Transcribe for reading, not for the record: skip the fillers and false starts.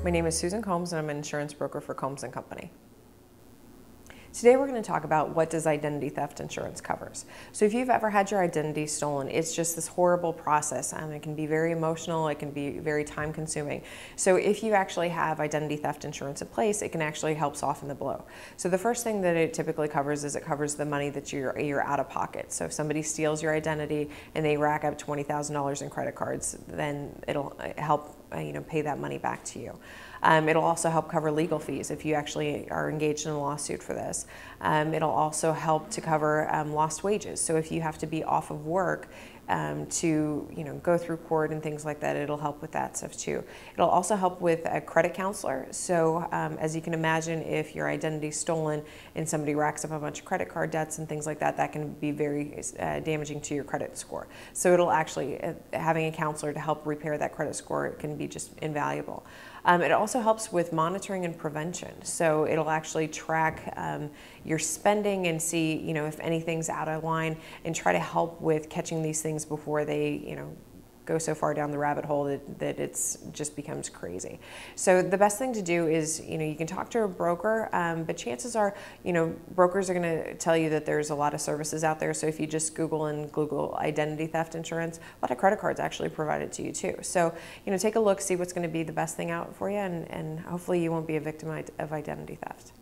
My name is Susan Combs and I'm an insurance broker for Combs & Company. Today we're going to talk about what does identity theft insurance covers. So if you've ever had your identity stolen, it's just this horrible process and it can be very emotional, it can be very time consuming. So if you actually have identity theft insurance in place, it can actually help soften the blow. So the first thing that it typically covers is it covers the money that you're out of pocket. So if somebody steals your identity and they rack up $20,000 in credit cards, then it'll help pay that money back to you. It'll also help cover legal fees if you actually are engaged in a lawsuit for this. It'll also help to cover lost wages. So if you have to be off of work to go through court and things like that, it'll help with that stuff too. It'll also help with a credit counselor. So as you can imagine, if your identity is stolen and somebody racks up a bunch of credit card debts and things like that, that can be very damaging to your credit score. So it'll actually, having a counselor to help repair that credit score can be just invaluable. It also helps with monitoring and prevention. So it'll actually track your spending and see, if anything's out of line and try to help with catching these things before they, go so far down the rabbit hole that it's just becomes crazy. So the best thing to do is, you can talk to a broker, but chances are, brokers are going to tell you that there's a lot of services out there. So if you just Google identity theft insurance, a lot of credit cards actually provide it to you too. So, take a look, see what's going to be the best thing out for you, and hopefully you won't be a victim of identity theft.